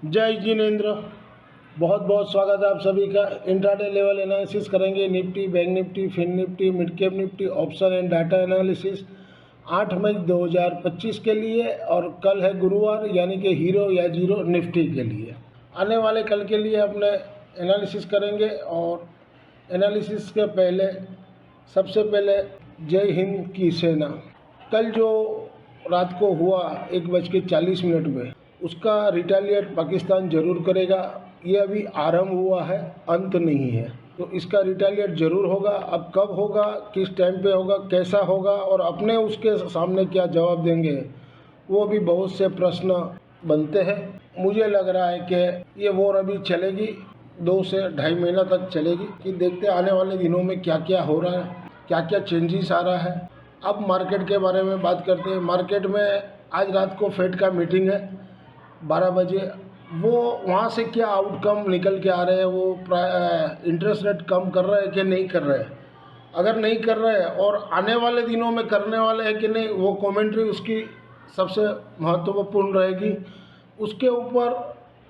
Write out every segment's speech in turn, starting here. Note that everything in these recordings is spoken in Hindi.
जय जिनेन्द्र। बहुत बहुत स्वागत है आप सभी का। इंट्राडे लेवल एनालिसिस करेंगे Nifty, bank Nifty, fin Nifty, mid cap Nifty, option and data analysis 8 मई 2025 के लिए, और कल है गुरुवार यानी कि हीरो या जीरो निफ्टी के लिए। आने वाले कल के लिए अपने एनालिसिस करेंगे। और एनालिसिस के पहले सबसे पहले जय हिंद की सेना। कल जो रात को हुआ 1:40 में, उसका रिटेलिएट पाकिस्तान जरूर करेगा। ये अभी आरंभ हुआ है, अंत नहीं है। तो इसका रिटेलिएट जरूर होगा। अब कब होगा, किस टाइम पे होगा, कैसा होगा और अपने उसके सामने क्या जवाब देंगे, वो भी बहुत से प्रश्न बनते हैं। मुझे लग रहा है कि ये वॉर अभी चलेगी, 2 से 2.5 महीना तक चलेगी। कि देखते आने वाले दिनों में क्या क्या हो रहा है, क्या क्या चेंजेस आ रहा है। अब मार्केट के बारे में बात करते हैं। मार्केट में आज रात को फेड का मीटिंग है 12 बजे। वो वहाँ से क्या आउटकम निकल के आ रहे हैं, वो इंटरेस्ट रेट कम कर रहे हैं कि नहीं कर रहे हैं। अगर नहीं कर रहे हैं और आने वाले दिनों में करने वाले हैं कि नहीं, वो कमेंट्री उसकी सबसे महत्वपूर्ण रहेगी। उसके ऊपर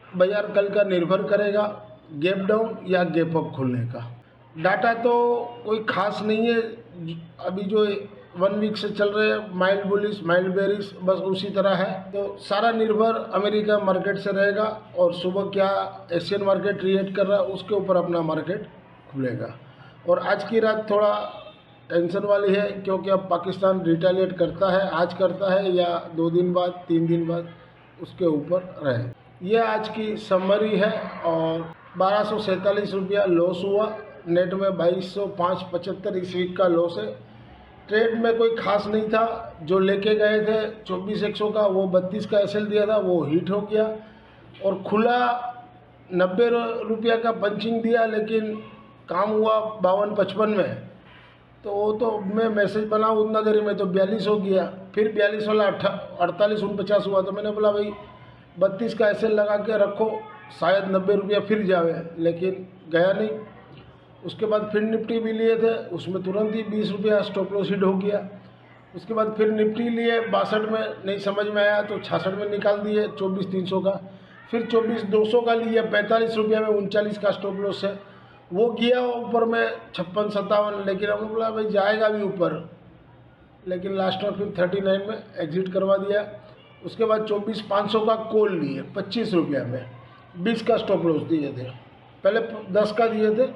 बाजार कल का निर्भर करेगा, गैप डाउन या गैप अप खुलने का। डाटा तो कोई खास नहीं है। अभी जो 1 वीक से चल रहे हैं माइल्ड बुलिश माइल्ड बेरिश, बस उसी तरह है। तो सारा निर्भर अमेरिका मार्केट से रहेगा और सुबह क्या एशियन मार्केट रिएक्ट कर रहा है उसके ऊपर अपना मार्केट खुलेगा। और आज की रात थोड़ा टेंशन वाली है, क्योंकि अब पाकिस्तान रिटेलिएट करता है, आज करता है या 2 दिन बाद 3 दिन बाद, उसके ऊपर रहे। यह आज की समरी है। और 1247 रुपया लॉस हुआ। नेट में 2205.75 इस वीक का लॉस है। ट्रेड में कोई खास नहीं था। जो लेके गए थे 24,100 का, वो 32 का एसएल दिया था, वो हिट हो गया। और खुला 90 रुपया का पंचिंग दिया, लेकिन काम हुआ 52-55 में। तो वो तो मैं मैसेज बनाऊँ उतना देर में तो 42 हो गया। फिर 42 वाला 48-49 हुआ। तो मैंने बोला भाई 32 का एसएल लगा के रखो, शायद 90 रुपया फिर जावे, लेकिन गया नहीं। उसके बाद फिर निफ्टी भी लिए थे, उसमें तुरंत ही 20 रुपया स्टॉप लॉस हिट हो गया। उसके बाद फिर निफ्टी लिए 62 में, नहीं समझ में आया तो 66 में निकाल दिए 24,300 का। फिर 24,200 का लिए 45 रुपया में 39 का स्टॉप लॉस है। वो गया ऊपर में 56-57, लेकिन हमने बोला भाई जाएगा भी ऊपर, लेकिन लास्ट में फिर 39 में एग्जिट करवा दिया। उसके बाद 24,500 का कॉल लिए 25 रुपया में, 20 का स्टॉप लॉस दिए थे। पहले 10 का दिए थे,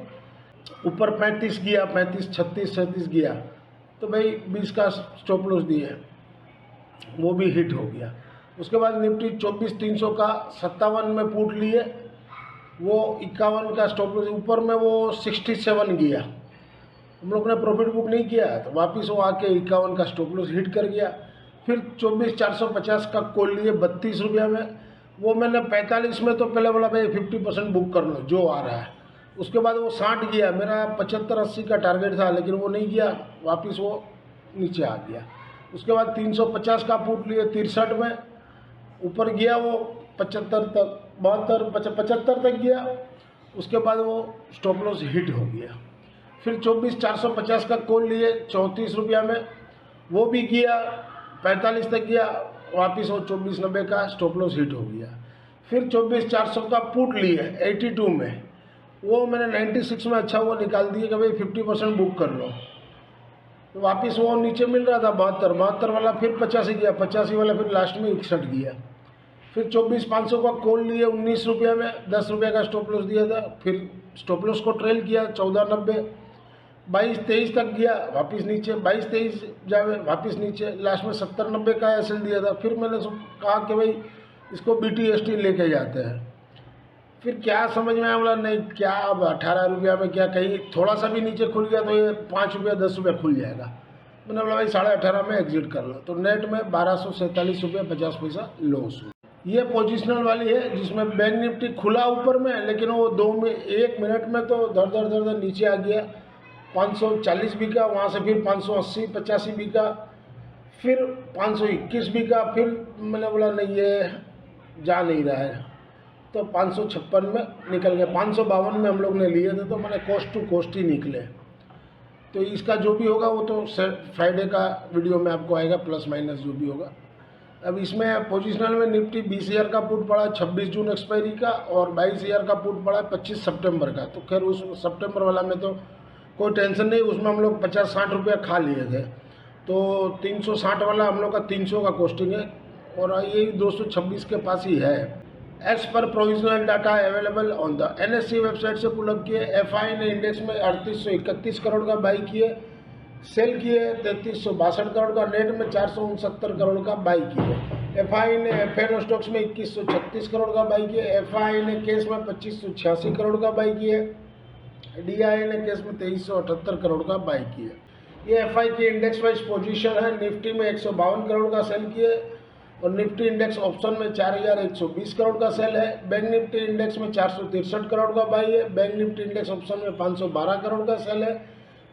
ऊपर 35 गया, 35, 36, 37 गया, तो भाई 20 का स्टॉप लॉस दिए, वो भी हिट हो गया। उसके बाद निफ्टी 24,300 का 57 में पुट लिए, वो 51 का स्टॉप लॉस, ऊपर में वो 67 गया। हम लोग ने प्रॉफिट बुक नहीं किया, तो वापस वो आके 51 का स्टॉप लॉस हिट कर गया। फिर 24,450 का कॉल लिए 32 रुपया में, वो मैंने 45 में तो पहले बोला भाई 50% बुक कर लो जो आ रहा है। उसके बाद वो 60 गया, मेरा 75-80 का टारगेट था, लेकिन वो नहीं गया, वापस वो नीचे आ गया। उसके बाद 350 का पुट लिए 63 में, ऊपर गया वो 75 तक, 75 तक गया। उसके बाद वो स्टॉप लॉस हिट हो गया। फिर 24,450 का कॉल लिए 34 रुपया में, वो भी गया 45 तक गया, वापस वो 24.90 का स्टॉप लॉस हिट हो गया। फिर 24,400 का पुट लिए 82 में, वो मैंने 96 में अच्छा वो निकाल दिया कि भाई 50% बुक कर लो। तो वापस वो नीचे मिल रहा था 72 वाला, फिर 85 गया, 85 वाला फिर लास्ट में 61 गया। फिर 24,500 का कॉल लिए 19 रुपये में, 10 रुपये का स्टॉप लॉस दिया था। फिर स्टॉप लॉस को ट्रेल किया 14.90, 22-23 तक गया, वापस नीचे, 22-23 जावे, वापस नीचे, लास्ट में 70-90 का एसएल दिया था। फिर मैंने कहा कि भाई इसको BTST लेके जाते हैं। फिर क्या समझ में आया, बोला नहीं क्या अब 18 रुपया में क्या, कहीं थोड़ा सा भी नीचे खुल गया तो ये 5 रुपया 10 रुपया खुल जाएगा। मैंने बोला भाई 18.5 में एग्जिट कर लो। तो नेट में 1247 रुपया 50 पैसा लॉस हुआ। ये पोजिशनल वाली है, जिसमें बैंक निफ्टी खुला ऊपर में, लेकिन वो 1 मिनट में तो दर दर नीचे आ गया। 540 बिका, वहाँ से फिर 580-85 बिका, फिर 521 बिका। फिर मैंने बोला नहीं ये जा नहीं रहा है, तो 556 में निकल गए। 552 में हम लोग ने लिए थे, तो मैंने कॉस्ट टू कॉस्ट ही निकले। तो इसका जो भी होगा वो तो फ्राइडे का वीडियो में आपको आएगा, प्लस माइनस जो भी होगा। अब इसमें पोजिशनल में निफ्टी 20,000 का पुट पड़ा 26 जून एक्सपायरी का और 22,000 का पुट पड़ा 25 सितंबर का। तो खैर उस सितंबर वाला में तो कोई टेंशन नहीं, उसमें हम लोग 50-60 रुपया खा लिए थे। तो 360 वाला हम लोग का 300 का कॉस्टिंग है और ये 226 के पास ही है। एज पर provisional data available on the NSE website से पुल अप किए। FI ने इंडेक्स में 3831 करोड़ का बाई किए, सेल किए 3362 करोड़ का, नेट में 469 करोड़ का बाई किए। FI ने FN स्टॉक्स में 2136 करोड़ का बाई किए। FI ने केस में 2586 करोड़ का बाई किए। DI ने केस में 2378 करोड़ का बाई किए। ये FI की इंडेक्स वाइज पोजीशन है। निफ्टी में 152 करोड़ का सेल किए और निफ्टी इंडेक्स ऑप्शन में 4120 करोड़ का सेल है। बैंक निफ्टी इंडेक्स में 463 करोड़ का बाई है। बैंक निफ्टी इंडेक्स ऑप्शन में 512 करोड़ का सेल है।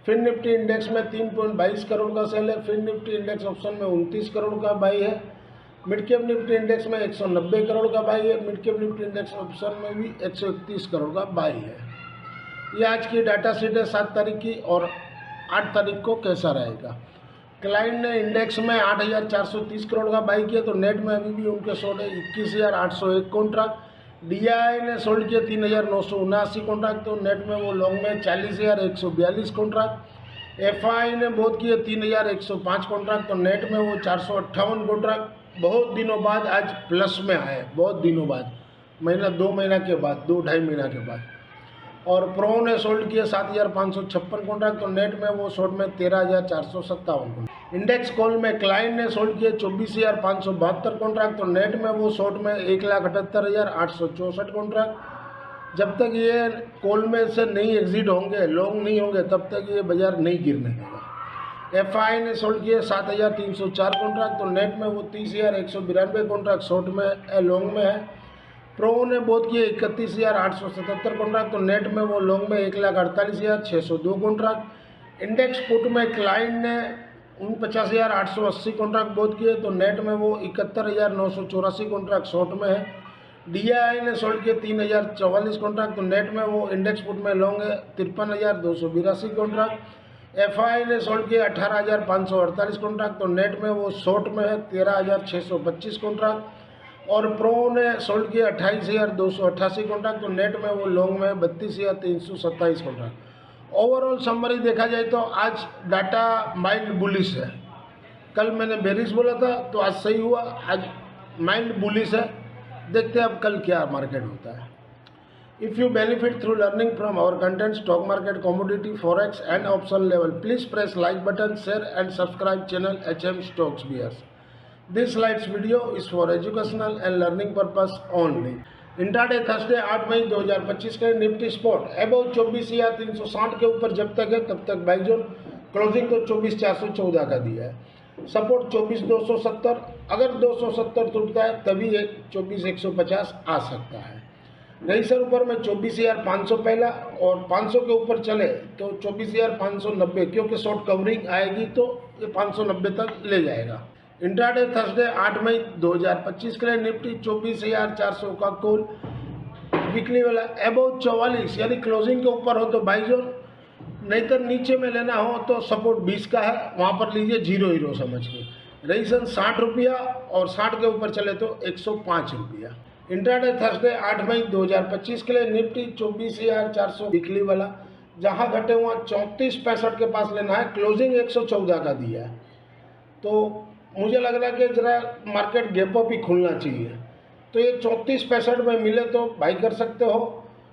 फिन निफ्टी इंडेक्स में 3.22 करोड़ का सेल है। फिन निफ्टी इंडेक्स ऑप्शन में 29 करोड़ का बाई है। मिड कैप निफ्टी इंडेक्स में 190 करोड़ का बाई है। Mid cap Nifty index option में भी 131 करोड़ का बाई है। ये आज की डाटा शीट है 7 तारीख की। और 8 तारीख को कैसा रहेगा। क्लाइंट ने इंडेक्स में 8,430 करोड़ का बाई किया, तो नेट में अभी भी उनके शॉर्ट है 21,801 कॉन्ट्रैक्ट। DI ने सोल्ड किया 3,979 कॉन्ट्रैक्ट, तो नेट में वो लॉन्ग में 40,142 कॉन्ट्रैक्ट। FI ने बहुत किए 3,105 कॉन्ट्रैक्ट, तो नेट में वो 458 कॉन्ट्रैक्ट। बहुत दिनों बाद आज प्लस में आए, बहुत दिनों बाद, महीना 2 महीना के बाद, 2-2.5 महीना के बाद। और प्रो ने सोल्ड किए 7,556 कॉन्ट्रैक्ट, तो नेट में वो शॉर्ट में 13,457 कॉन्ट्रैक्ट। इंडेक्स कॉल में क्लाइंट ने सोल्ड किए 24,572 कॉन्ट्रैक्ट, तो नेट में वो शॉर्ट में 1,78,864 कॉन्ट्रैक्ट। जब तक ये कॉल में से नहीं एग्जिट होंगे, लॉन्ग नहीं होंगे, तब तक ये बाजार नहीं गिरने देगा। FI ने सोल्ड किए 7,304 कॉन्ट्रैक्ट, तो नेट में वो 30,192 कॉन्ट्रैक्ट शॉर्ट में लॉन्ग में है। प्रो ने बहुत किए 31,877 कॉन्ट्रैक्ट, तो नेट में वो लॉन्ग में 1,48,602 कॉन्ट्रैक्ट। इंडेक्स पुट में क्लाइंट ने 49,880 कॉन्ट्रैक्ट बहुत किए, तो नेट में वो 71,984 कॉन्ट्रैक्ट शॉर्ट में है। DI ने सोल्ड किए 3,044 कॉन्ट्रैक्ट, तो नेट में वो इंडेक्स पुट में लॉन्ग है 53,282 कॉन्ट्रैक्ट। FI ने सोल्ड किए 18,548 कॉन्ट्रैक्ट, तो नेट में वो शॉर्ट में है 13,625 कॉन्ट्रैक्ट। और प्रो ने सोल्ड किया 28,288 कॉन्ट्रैक्ट, तो नेट में वो लॉन्ग में 32,327 कॉन्ट्रैक्ट। ओवरऑल समरी देखा जाए तो आज डाटा माइल्ड बुलिश है। कल मैंने बेरिश बोला था, तो आज सही हुआ, आज माइल्ड बुलिश है। देखते हैं अब कल क्या मार्केट होता है। If you benefit through learning from our content, stock market, commodity, forex and option level, please press like button, share and subscribe channel HM Stocks Bears. This slides video is for educational and learning purpose only. Intraday Thursday 8 मई 2025 के निफ्टी स्पॉट अबव 24,360 के ऊपर जब तक है तब तक बाई जोन। क्लोजिंग तो 24,414 का दिया है। सपोर्ट 24,270, अगर 270 टूटता है तभी 24,150 आ सकता है। नहीं सर ऊपर में 24,500 पहला और 500 के ऊपर चले तो 24,590, क्योंकि शॉर्ट कवरिंग आएगी तो ये 590 तक ले जाएगा। इंट्राडे थर्सडे 8 मई 2025 के लिए निफ्टी 24,400 का कॉल। वीकली वाला अबव 44 यानी क्लोजिंग के ऊपर हो तो बाई जोन, नहीं तो नीचे में लेना हो तो सपोर्ट 20 का है, वहाँ पर लीजिए 0 हीरो समझ के। रेजिस्टेंस 60 रुपया और 60 के ऊपर चले तो 105 रुपया। इंट्राडे थर्सडे 8 मई 2025 के लिए निफ्टी 24,400 वीकली वाला, जहाँ घटे हुआ 34.65 के पास लेना है। क्लोजिंग 114 का दिया है, तो मुझे लग रहा है कि ज़रा मार्केट गैप अप ही खुलना चाहिए। तो ये 34.65 में मिले तो बाई कर सकते हो।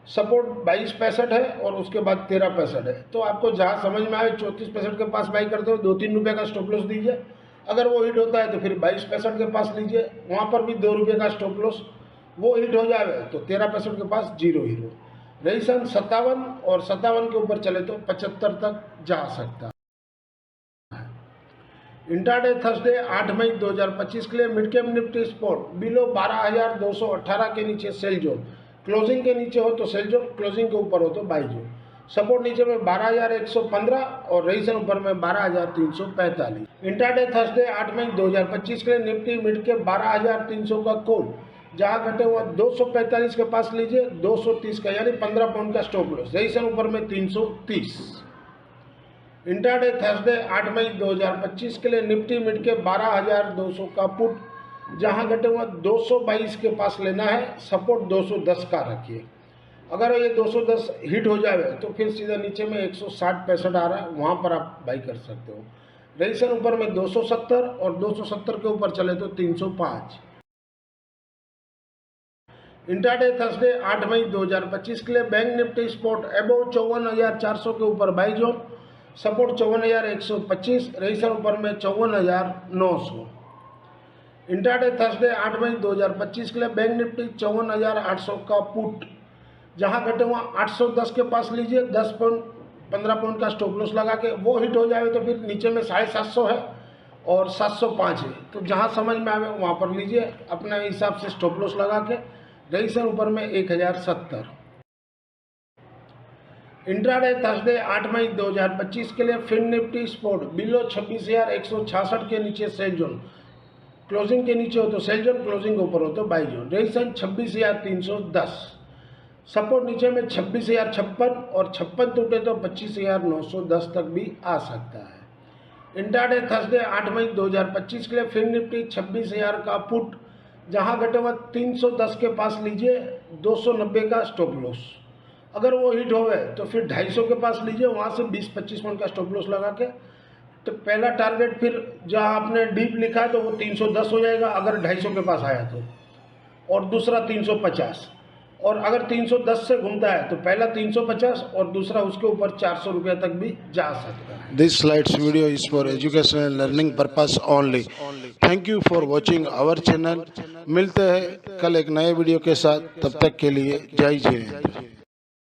सपोर्ट 22.65 है और उसके बाद 13.65 है। तो आपको जहाँ समझ में आए 34.65 के पास बाई करते हो, 2-3 रुपये का स्टॉप लॉस दीजिए। अगर वो हिट होता है तो फिर 22.65 के पास लीजिए, वहाँ पर भी 2 रुपये का स्टॉप लॉस। वो हिट हो जाए तो 13.65 के पास 0 हीरो। रेजिस्टेंस 57 और 57 के ऊपर चले तो 75 तक जा सकता है। इंट्राडे थर्सडे 8 मई 2025 के लिए mid cap Nifty spot below 12,218 के नीचे सेल जोन। क्लोजिंग के नीचे हो तो सेल जोन, क्लोजिंग के ऊपर हो तो बाई जोन। सपोर्ट नीचे में 12,115 और रेजिस्टेंस ऊपर में 12,345। इंट्राडे थर्सडे 8 मई 2025 के लिए निफ्टी मिड कैप 12,300 का कॉल, जहाँ घटे हुआ 245 के पास लीजिए, 230 का यानी 15 पॉइंट का स्टॉप लॉस। रेजिस्टेंस ऊपर में 330। इंट्राडे थर्सडे 8 मई 2025 के लिए निफ्टी मिड के 12,200 का पुट, जहां घटे हुआ 222 के पास लेना है, सपोर्ट 210 का रखिए। अगर ये 210 हिट हो जाए तो फिर सीधा नीचे में 160-65 आ रहा है, वहां पर आप बाई कर सकते हो। रजिस्ट्रेशन ऊपर में 270 और 270 के ऊपर चले तो 305। इंट्राडे थर्सडे 8 मई 2025 के लिए बैंक निफ्टी स्पॉट एबोव 54,400 के ऊपर बाई जोन, सपोर्ट 54,125, रजिस्ट्रेशन ऊपर में 54,900। इंट्राडे थर्सडे 8 मई 2025 के लिए बैंक निफ्टी 54,800 का पुट, जहां घटे हुआ 810 के पास लीजिए, 15 पॉइंट का स्टॉप लॉस लगा के। वो हिट हो जाए तो फिर नीचे में 750 है और 705 है, तो जहां समझ में आवे वहां पर लीजिए अपने हिसाब से स्टॉप लॉस लगा के। रजिस्ट्रेशन ऊपर में 1070। इंट्राडे थर्सडे 8 मई 2025 के लिए फिन निफ्टी स्पॉट बिलो 26,166 के नीचे सेल जोन, क्लोजिंग के नीचे हो तो सेल जोन, क्लोजिंग के ऊपर हो तो बाई जोन। रजिस्ट्रेशन 26,310, सपोर्ट नीचे में 26,056 और 56 टूटे तो 25,910 तक भी आ सकता है। इंट्राडे थर्सडे 8 मई 2025 के लिए फिन निफ्टी 26,000 का पुट, जहां घटे हुआ 310 के पास लीजिए, 290 का स्टॉप लॉस। अगर वो हिट हो गए तो फिर 250 के पास लीजिए, वहां से 20-25 पॉइंट का स्टॉप लॉस लगा के। तो पहला टारगेट फिर जहां आपने डीप लिखा है तो वो 310 हो जाएगा अगर 250 के पास आया तो, और दूसरा 350। और अगर 310 से घूमता है तो पहला 350 और दूसरा उसके ऊपर 400 रुपये तक भी जा सकता है। This slides video is for educational learning purpose only. Thank you for watching our channel. मिलते हैं कल एक नए वीडियो के साथ, तब तक के लिए जय जय।